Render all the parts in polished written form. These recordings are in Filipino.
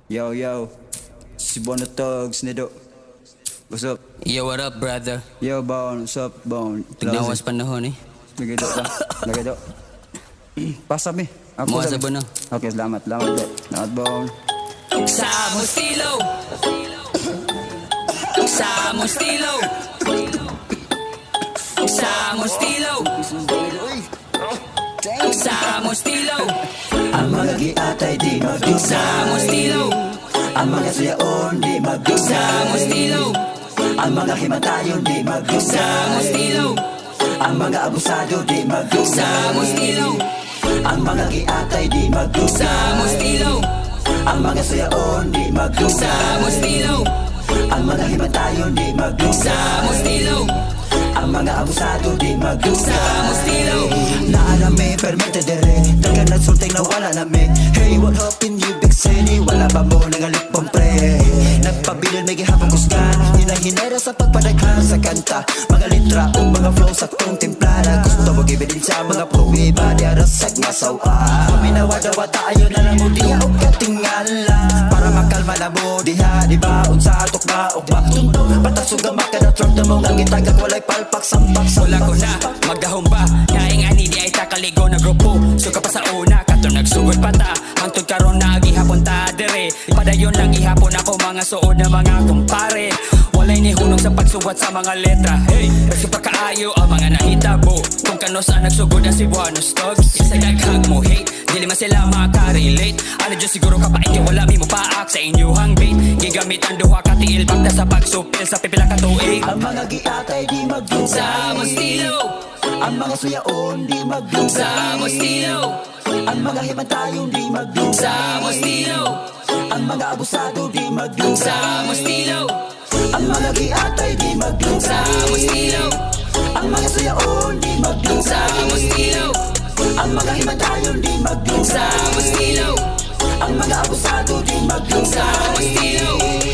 Yo, yo. Si Bono Thugs, Nido. What's up? Yo, what up, brother? Yo, Bone. What's up, Bone? Tignawas panahon eh. Nagido ka. Nagido. Pasa mi. Mga sa Bono. Okay, salamat. Salamat, bro. Salamat, Bone. Sa Mustilo! Sa Mustilo! Sa Mustilo! Sa Mustilo! Ang mga giatay di magdusa. Sa Mustilo! Ang mga sayaon di magdusa. Sa Mustilo! Ang mga himatayon di magdusa. Sa Mustilo! Ang mga abusado di magdusa. Sa Mustilo! Ang mga giatay di magdusa. Sa Mustilo! Ang mga sayaon di magdusa. Sa Mustilo! Ang mga himatayon di magdusa. Sa Mustilo! Ang mga abusado di magdusa. Sa Mustilo! Naarami, permente dere Dagan nagsulting na wala na me. Hey, what happened you big city? Wala ba mo nangalit pang pre? Nagpabilin may gihapong kusgan. Hinahinera sa pagpadaghan sa kanta. Mga litra o mga flow sa tong templada. Gusto mo gibidin sa mga probiba. Di arasag nga sawa. Minawa-dawa tayo na lang mo diha o katingala. Para makalma na mo diha. Di ba? Unsa atok ba o ba? Tuntong patasog ang makada truck na mo. Nga gitagak walay palpak sampak. Wala ko na, magdahom ba? Naing ani di ay takaligo na grupo. Suka pa sa una, kato nagsugod pa ta. Hangtod karon na gihapon ta dere. Padayon lang gihapon ako mga suod na mga kumpare. Walay ni hunong sa pagsuwat sa mga letra. Hey, kasi pa kaayo ang mga nahitabo. Kung kano sa nagsugod na si Buenos Thugs. Isa daghang mo hate, dili man sila makarelate. Ano dyan siguro kapait yung wala mi mo paak sa inyuhang bait. Gigamit ang duha ka tiil bagta sa pagsupil sa pipila ka tuig. Ang mga giatay di magdusa. Sa Mustilo! Ang mga suyaon di magdusa. Sa Mustilo! Ang mga himantayong di magdusa. Sa Mustilo! Ang mga abusado di magdusa. Sa Mustilo! Ang mga giatay di magdusa. Sa Mustilo! Ang mga suyaon di magdusa. Sa Mustilo! Ang mga himantayong di magdusa. Sa Mustilo! Ang mga abusado di magdusa. Sa Mustilo!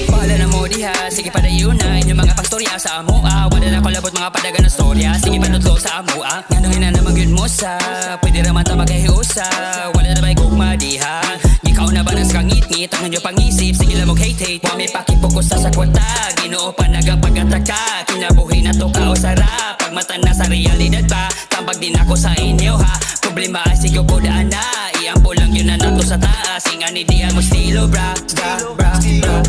Bahala na mo diha, sige padayon na inyong mga pastorya sa amoa. Wala na kolabot mga padagan ng storya, sige panutlo sa amoa. Ngano'y na naman yun mo sa, pwede raman ta magkahiusa. Wala na ba'y gugma diha, ikaw na ba nas kangit-ngit, ang inyo pangisip, sige lang mag-hate-hate. Wami pakipokus sa sakwata, ginoo panagang pag-ataka. Kinabuhi na to kao sarap, pagmata na sa realidad pa. Tambag din ako sa inyo ha, problema ay sige po daan na. Iampo lang yun na nato sa taas, ingani di ang mo stilo bra, bra. Stilo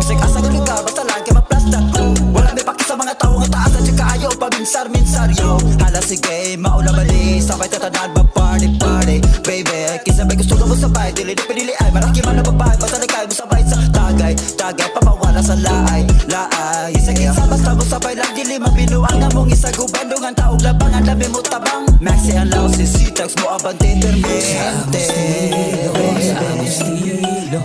Kasi kasagot ka basta lang kaya maplastak ko. Wala may paki sa mga tao nga taas at saka ayaw paminsar-minsar yo. Hala sige, maula bali, sabay tatanan ba party baby, kisabay gusto ka mo sabay, dili di pinili ay maraki man na babae, basta na kayo mo sabay sa tagay pamawala sa laay sige sa basta mo sabay lang dili mabinuang na mong isa gubandong ang taog labang ang dami mo tabang maxi ang lao si Sitax mo abante permente. Sa Mustilo,